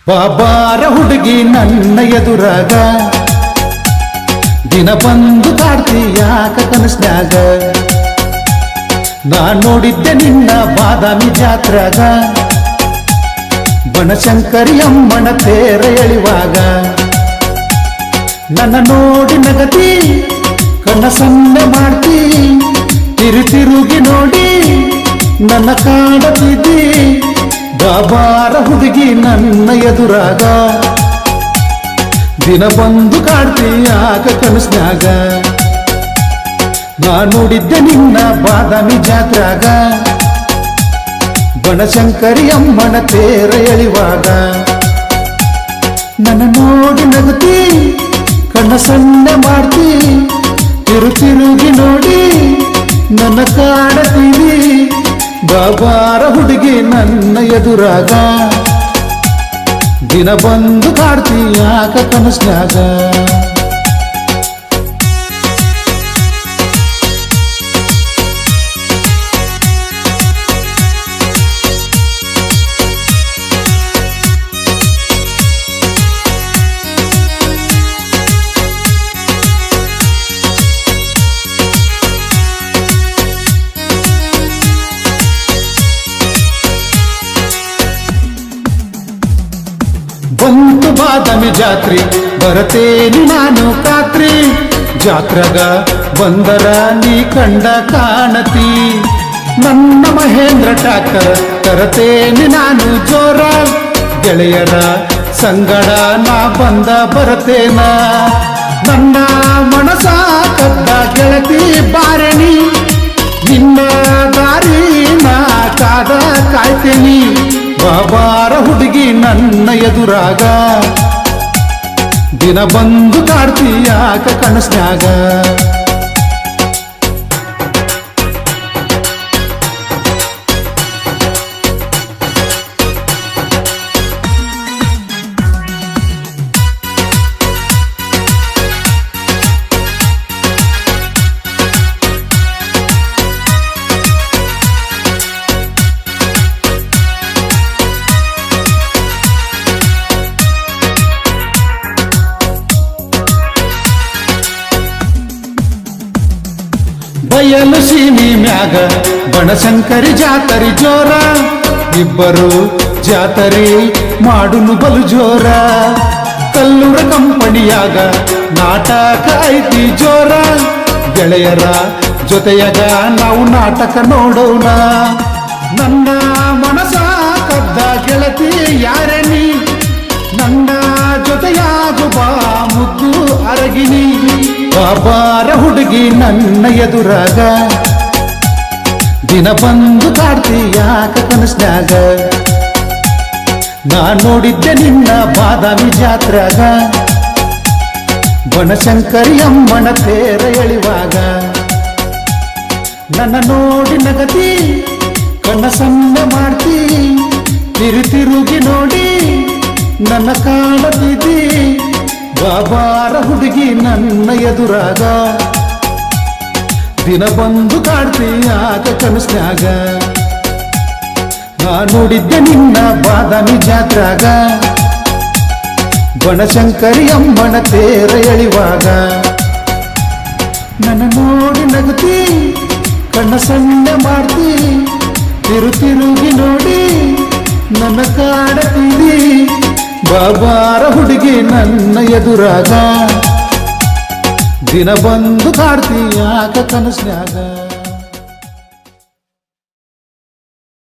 ಬಾಬಾರ ಹುಡುಗಿ ನನ್ನ ಎದುರಾಗ ದಿನ ಬಂದು ಕಾಡ್ತಿ ಯಾಕ ಕನಸ್ನ್ಯಾಗ ನಾ ನೋಡಿದ್ದೆ ನಿನ್ನ ಬಾದಾಮಿ ಜಾತ್ರಾಗ ಬನಶಂಕರಿ ಅಮ್ಮನ ತೇರ ಎಳಿವಾಗ ನನ್ನ ನೋಡಿ ನಗತಿ ಕನಸನ್ನ ಮಾಡ್ತಿ ತಿರುಗಿ ನೋಡಿ ನನ್ನ ಕಾಡತಿದ್ದಿ ಬಾಬಾರ ಹುಡುಗಿ ನನ್ನ ಎದುರಾಗ ದಿನ ಬಂದು ಕಾಡ್ತಿ ಯಾಕ ಕನಸ್ನ್ಯಾಗ ನಾ ನೋಡಿದ್ದೆ ನಿನ್ನ ಬಾದಾಮಿ ಜಾತ್ರಾಗ ಬನಶಂಕರಿ ಅಮ್ಮನ ತೇರ ಎಳಿವಾಗ ನನ್ನ ನೋಡಿ ನಗುತ್ತಿ ಕಣ್ಣ ಸಣ್ಣ ಮಾಡ್ತಿ ತಿರುಗಿ ನೋಡಿ ನನ್ನ ಕಾಡತೀವಿ ಬಾಬಾರ ಹುಡುಗಿ ನನ್ನ ಎದುರಾಗ ದಿನ ಬಂದು ಕಾಡ್ತಿ ಯಾಕ ಕನಸ್ನ್ಯಾಗ ಬಂತು ಬಾದಾಮಿ ಜಾತ್ರಿ ಬರತೇನಿ ನಾನು ಕಾತ್ರಿ ಜಾತ್ರಾಗ ಬಂದರ ನೀ ಕಂಡ ಕಾಣತಿ ನನ್ನ ಮಹೇಂದ್ರ ಟಾಕರ್ ತರತೇನಿ ನಾನು ಜೋರ ಗೆಳೆಯರ ಸಂಗಡ ನಾ ಬಂದ ಬರತೇನ ನನ್ನ ಮನಸ ಕದ್ದ ಗೆಳತಿ ಬಾರಣಿ ನಿನ್ನ ದಾರಿ ನಾ ಕಾದ ಕಾಯ್ತೇನಿ ಬಾಬಾರ ಹುಡುಗಿ ನನ್ನ ಎದುರಾಗ ದಿನ ಬಂದು ಕಾಡ್ತಿ ಯಾಕ ಕನಸ್ನ್ಯಾಗ ಬಯಲು ಸೀಮಿ ಮ್ಯಾಗ ಬನಶಂಕರಿ ಜಾತರಿ ಜೋರ ಇಬ್ಬರು ಜಾತರಿ ಮಾಡುನು ಬಲು ಜೋರ ಕಲ್ಲೂರ ಕಂಪನಿಯಾಗ ನಾಟಕ ಐತಿ ಜೋರ ಗೆಳೆಯರ ಜೊತೆಯಾಗ ನಾವು ನಾಟಕ ನೋಡೋಣ ನನ್ನ ಮನಸ ಕದ್ದ ಗೆಳತಿ ಯಾರೇ ನೀ ನನ್ನ ಜೊತೆಯಾಗು ಬಾ ಮುದ್ದು ಅರಗಿನಿ ಬಾಬಾರ ಹುಡುಗಿ ನನ್ನ ಎದುರಾಗ ದಿನ ಬಂದು ಕಾಡ್ತಿ ಯಾಕ ಕನಸ್ನ್ಯಾಗ ನಾ ನೋಡಿದ್ದೆ ನಿನ್ನ ಬಾದಾಮಿ ಜಾತ್ರಾಗ ಬನಶಂಕರಿ ಅಮ್ಮನ ತೇರ ಎಳಿವಾಗ ನನ್ನ ನೋಡಿ ನಗತಿ ಕಣ್ಣ ಸಣ್ಣ ಮಾಡ್ತಿ ತಿರುಗಿ ನೋಡಿ ನನ್ನ ಕಾಡತಿದ್ದಿ ಬಾಬಾರ ಹುಡುಗಿ ನನ್ನ ಎದುರಾಗ ದಿನ ಬಂದು ಕಾಡ್ತಿ ಯಾಕ ಕನಸ್ನ್ಯಾಗ ನಾ ನೋಡಿದ್ದೆ ನಿನ್ನ ಬಾದಾಮಿ ಜಾತ್ರಾಗ ಬನಶಂಕರಿ ಅಮ್ಮನ ತೇರ ಎಳಿವಾಗ ನನ್ನ ನೋಡಿ ನಗುತ್ತಿ ಕಣ್ಣ ಸಣ್ಣ ಮಾಡ್ತಿ ತಿರುಗಿ ನೋಡಿ ನನ್ನ ಕಾಡತೀವಿ ಬಾಬಾರ ಹುಡುಗಿ ನನ್ನ ಎದುರಾಗ ದಿನ ಬಂದು ಕಾಡ್ತಿ ಯಾಕ ಕನಸ್ನ್ಯಾಗ